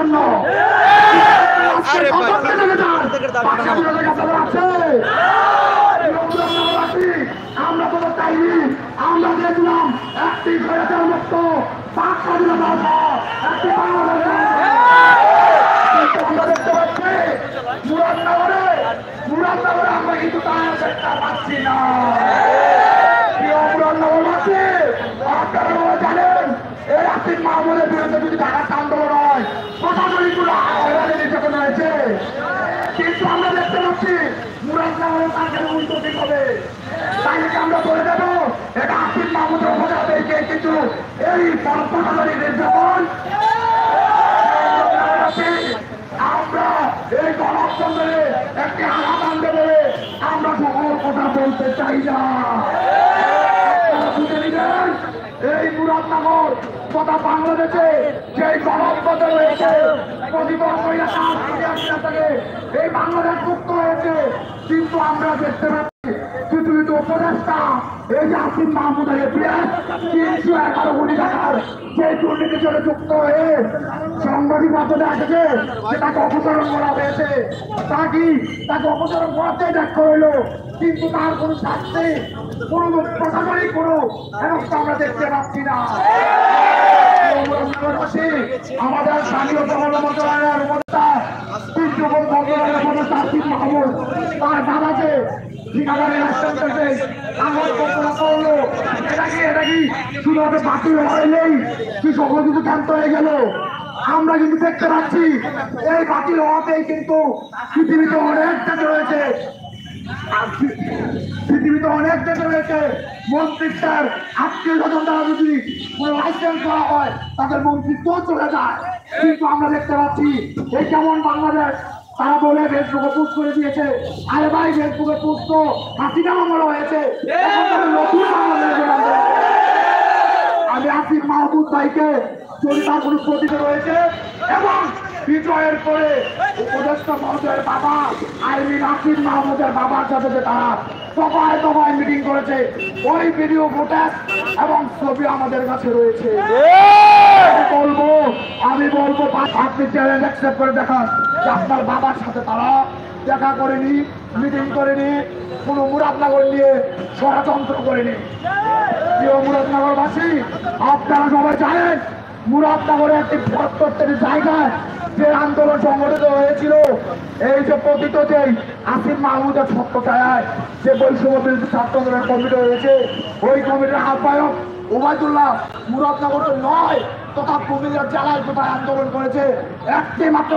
জন্য। আমরা তো চাইনি, আমরা দেখলাম একটি স্বৈরাচার মুক্ত পাক স্বাধীনতা একটি বাংলাদেশ। আমরা দেখতে পাচ্ছি মুরাদনগরে আমরা কিন্তু তার চেষ্টা পাচ্ছি না। মুরাদনগরবাসী আপনারা জানেন এই আসিফ মাহমুদের বিরুদ্ধে যদি ঢাকার আন্দোলন হয় প্রশাসনিক নির্যাতন হয়েছে, কিন্তু আমরা দেখতে পাচ্ছি মুরাদনগরে তাকে উল্টো দিক হবে। তাই আমরা বলে দেবো এটা আসিফ মাহমুদের উপজাতে কিন্তু এই প্রশাসনিক নির্যাতন আমরা এই গণতন্ত্রে একটি আঘাত আনতে বলে আমরা সকল কথা বলতে চাই না। বুঝে নিবেন এই মুরাদনগর তথা বাংলাদেশে যে গণতন্ত্র রয়েছে এই বাংলাদেশ মুক্ত হয়েছে, কিন্তু আমরা দেখতে পাচ্ছি কিছু কিছু উপদেষ্টা এই যে আসিফ মাহমুদের 311 কোটি টাকার যে দুর্নীতির সাথে যুক্ত হয়ে সাংবাদিক মাধ্যমে আসছে সেটাকে অপসারণ করা হয়েছে। তাকে অপসারণ করাতেই দেখা হইলো, কিন্তু তার কোন শাস্তি কোন প্রশাসনিক কোন ব্যবস্থা আমরা দেখতে পাচ্ছি না। আমাদের স্থানীয় মন্ত্রণালয়ের উপদেষ্টা আসিফ মাহমুদ তার বাবাকে ঠিকাদারের এটা কি শুধুমাত্র বাতিল হয়নি, কি সকল কিছু ক্ষান্ত হয়ে গেল। আমরা কিন্তু দেখতে পাচ্ছি এই বাতিল হওয়াতেই কিন্তু পৃথিবীতে অনেক দেশ রয়েছে, মন্ত্রিত্বের আত্মীয় স্বজন দ্বারা যদি কোনো লাইসেন্স করা হয় তাদের মন্ত্রিত্ব চলে যায়। কিন্তু আমরা দেখতে পাচ্ছি এই কেমন বাংলাদেশ। তারা বলে ফেসবুকে পোস্ট করে দিয়েছে, আরে ভাই ফেসবুকে পোস্ট তো হাসিনা মামলা হয়েছে, নতুন বাংলাদেশ। আমি আসিফ মাহমুদ ভাইকে যদি তার কোনো প্রতিষ্ঠা রয়েছে এবং বিজয়ের পরে উপদেষ্টা মহোদয়ের বাবা আইরিন আসিফ মাহমুদের বাবার সাথে যে তারা দফায় মিটিং করেছে ওই ভিডিও ফুটেজ এবং ছবি আমাদের কাছে রয়েছে। আমি বলবো আপনি চ্যালেঞ্জ অ্যাকসেপ্ট করে দেখান যে আপনার বাবার সাথে তারা দেখা করেনি, মিটিং করেনি, কোনো মুরাদনগর নিয়ে ষড়যন্ত্র করেনি। প্রিয় মুরাদনগরবাসী, আপনারা সবাই জানেন মুরাদনগরে একটি প্রত্যেকটি জায়গায় যে আন্দোলন সংগঠিত হয়েছিল, এই যে পতিত যে আসিফ মাহমুদের ছত্রছায়ায় যে বৈষম্য বিরোধী ছাত্র আন্দোলন কমিটি হয়েছে, ওই কমিটির আহ্বায়ক ওবায়দুল্লাহ মুরাদনগর নয় তথা কুমিল্লার জেলায় কোথায় আন্দোলন করেছে একটি মাত্র